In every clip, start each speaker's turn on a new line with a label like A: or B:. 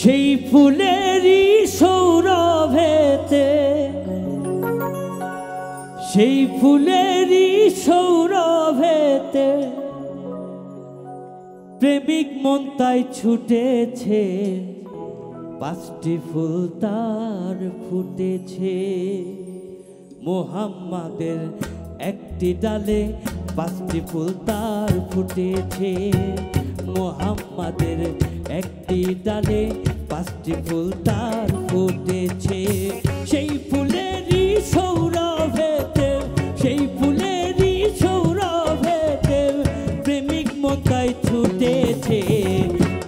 A: সেই ফুলেরই সৌরভেতে, সেই ফুলেরই সৌরভেতে প্রেমিক মন তাই ছুটেছে, পাঁচটি ফুল তার ফুটেছে। মোহাম্মদের একটি ডালে পাঁচটি ফুল তার ফুটেছে, মোহাম্মদের একটি ডালে পাঁচটি ফুল তার ফুটেছে। সেই ফুলেরই সৌরভেতে, সেই ফুলেরই সৌরভেতে প্রেমিক মন তাই ছুটেছে,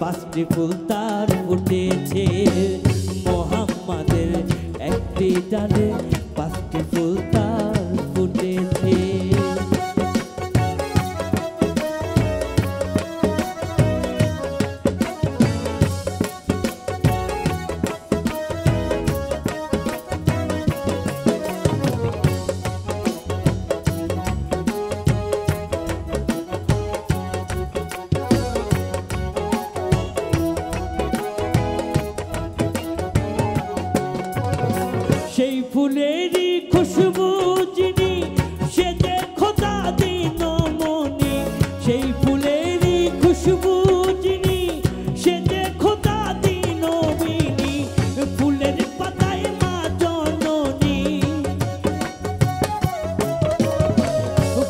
A: পাঁচটি ফুল তার ফুটেছে। মোহাম্মদের একটি ডালে পাঁচটি ফুল তার ফুটেছে। সেই ফুলেরই খুশবু যিনি, সে যে খোদা দিন মনি। সেই ফুলেরই খুশবু যিনি, সে যে খোদা দিন মিনি। ফুলের পাতায় মা জননী,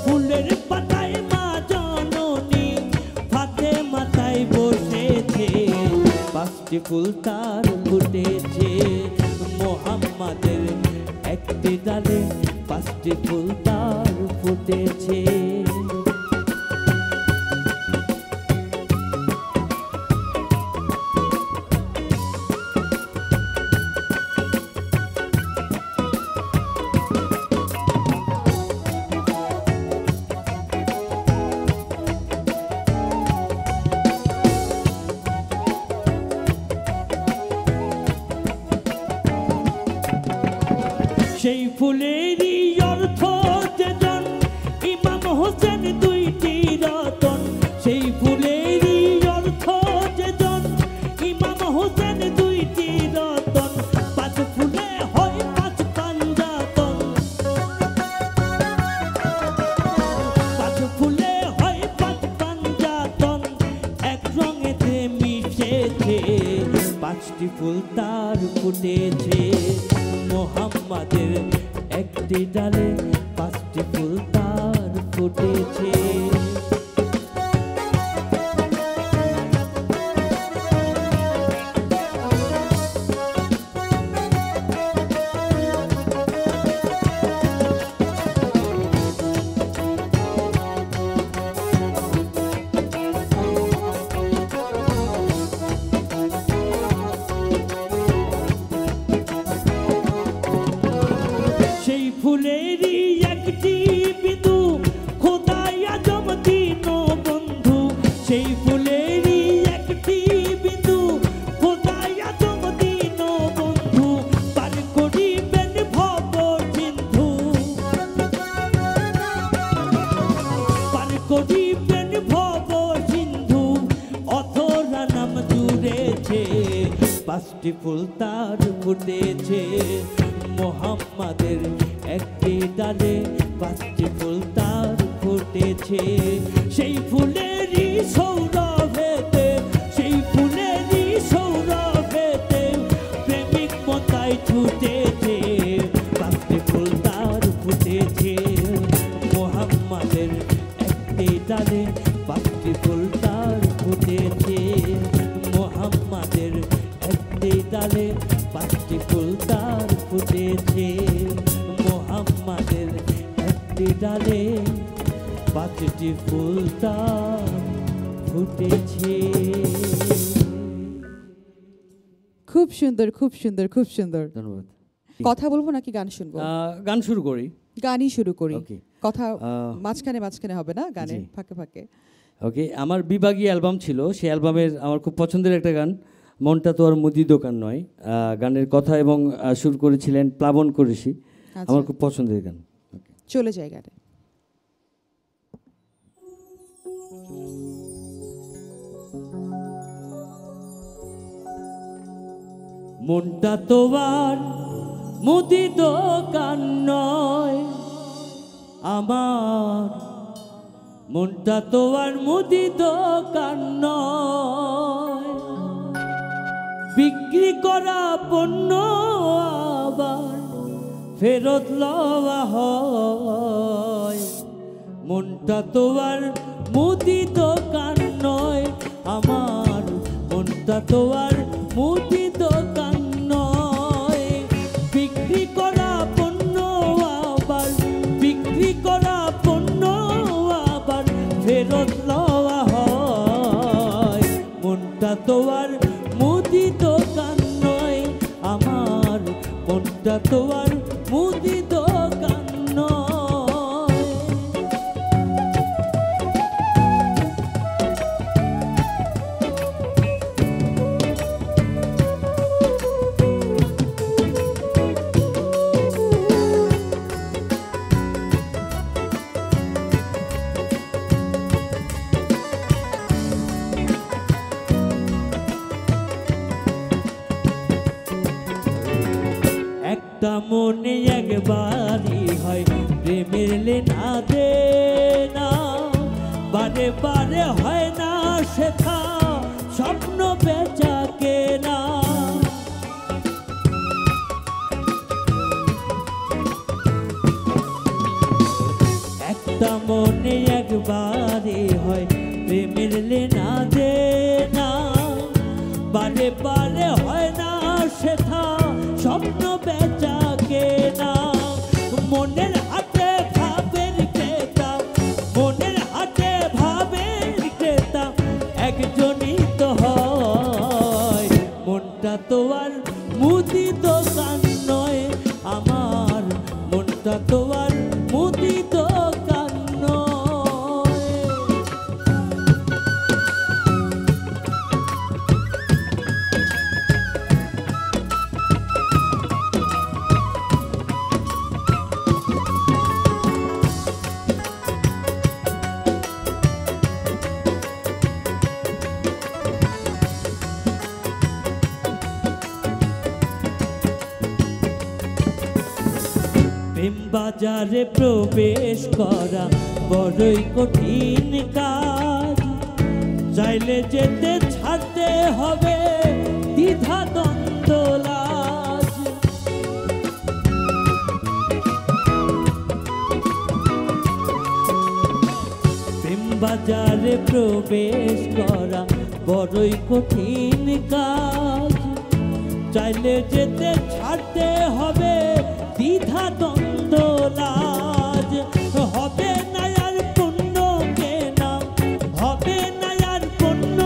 A: ফুলের পাতায় মা জননী ফাতে মাথায় বসেছে, পাঁচটি ফুল তার ফুটেছে। মোহাম্মদের একটি ডালে পাঁচটি ফুল তার ফুটেছে। সেই ফুলেরই অর্থ যেজন ইমাম হোসেন দুইটি রতন। সেই ফুলেরই অর্থ যেজন ইমাম হোসেন দুইটি রতন। পাঁচ ফুলে হয় পাঁচ পাঞ্জাতন, পাঁচ ফুলে হয় পাঁচ পাঞ্জাতন, এক রঙেতে মিশেছে, পাঁচটি ফুল তার ফুটেছে। মোহাম্মদের একটি ডালে পাঁচটি ফুল তার ফুটেছে। সেই ফুলেরই একটি বিন্দু খোদাই আজম দিন বন্ধু। সেই ফুলেরই একটি বিন্দু খোদাই আজম দিন বন্ধু। পার করিবেন ভব সিন্ধু, পার করিবেন ভব সিন্ধু। অথরা নাম জুড়েছে, পাঁচটি ফুল তার ফুটেছে। মোহাম্মদের একটি ডালে পাঁচটি ফুল তার ফুটেছে। সেই ফুলেরই সৌরভেতে, সেই ফুলেরই সৌরভেতে প্রেমিক মতায় ছুটেছে, পাঁচটি ফুল তার ফুটেছে। মোহাম্মদের একটি ডালে পাঁচটি ফুল তার ফুটেছে। মোহাম্মদের একটি ডালে পাঁচটি ফুল তার ফুটেছে। মোহাম্মদের একটি ডালে পাঁচটি ফুল তার ফুটেছে।
B: খুব সুন্দর, খুব সুন্দর, খুব সুন্দর।
A: ধন্যবাদ।
B: কথা বলবো নাকি গান শুনবো?
A: গান শুরু করি।
B: গানই শুরু করি।
A: Okay.
B: কথা মাঝখানে মাঝখানে হবে না, গানের
A: জি।
B: ফাঁকে ফাঁকে।
A: ওকে, আমার বিভাগীয় অ্যালবাম ছিল, সেই অ্যালবামের আমার খুব পছন্দের একটা গান মনটা তো আর মুদি দোকান নয়। গানের কথা এবং সুর করেছিলেন প্লাবন কুরেশি। আমার খুব পছন্দের গান।
B: চলে যায় গানে।
A: মনটা তোমার মুদি দোকান নয় আমার, মনটা তোমার মুদি দোকান নয়। বিক্রি করা পণ্য আবার ফেরত লওয়া হয়। মনটা তোমার মুদি দোকান নয় আমার, মনটা তোমার মুদি দোকান নয়। বিক্রি করা পণ্য আবার, বিক্রি করা পণ্য আবার ফেরত লওয়া হয়। মনটা তোমার মুদি দোকান নয় আমার, মনটা তোমার মুদি দোকান নয়। একটা মনে একবারই হয় প্রেমের লেনা দেনা, বারে বারে হয় না শেখা স্বপ্ন বেচা কেনা। একটা মনে একবারই হয় প্রেমের লেনা দেনা, বারে বারে হয় না শেখা স্বপ্ন বেচা কেনা। মনের হাতে ভাবের ক্রেতা, মনের হাতে ভাবের ক্রেতা একজনই তো হয়। মনটা তোমার মুদি দোকান নয় আমার, মনটা তোমার মুদি দোকান নয়। প্রেম বাজারে প্রবেশ করা বড়ই কঠিন কাজ, চাইলে যেতে ছাড়তে হবে দ্বিধা দ্বন্দ্ব লাজ। প্রেম বাজারে প্রবেশ করা বড়ই কঠিন কাজ, চাইলে যেতে ছাড়তে হবে দ্বিধা দ্বন্দ্ব লাজ। হবে না আর পুণ্য কেনা, হবে না আর পুণ্য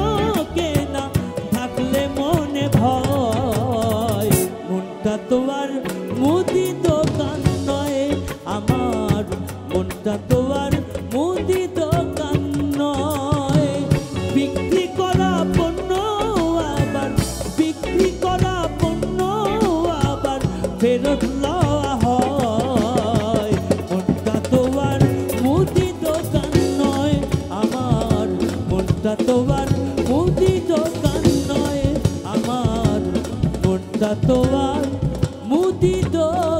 A: কেনা থাকলে মনে ভয়। মনটা তোমার মুদি দোকান নয় আমার, মনটা তোমার মুদি দোকান নয়। বিক্রি করা পণ্য আবার, বিক্রি করা পণ্য আবার ফেরত লওয়া হয়। মনটা তোমার মুদি দোকান নয় আমার, মনটা তোমার মুদি দোকান নয় আমার, মনটা তোমার মুদি দোকান।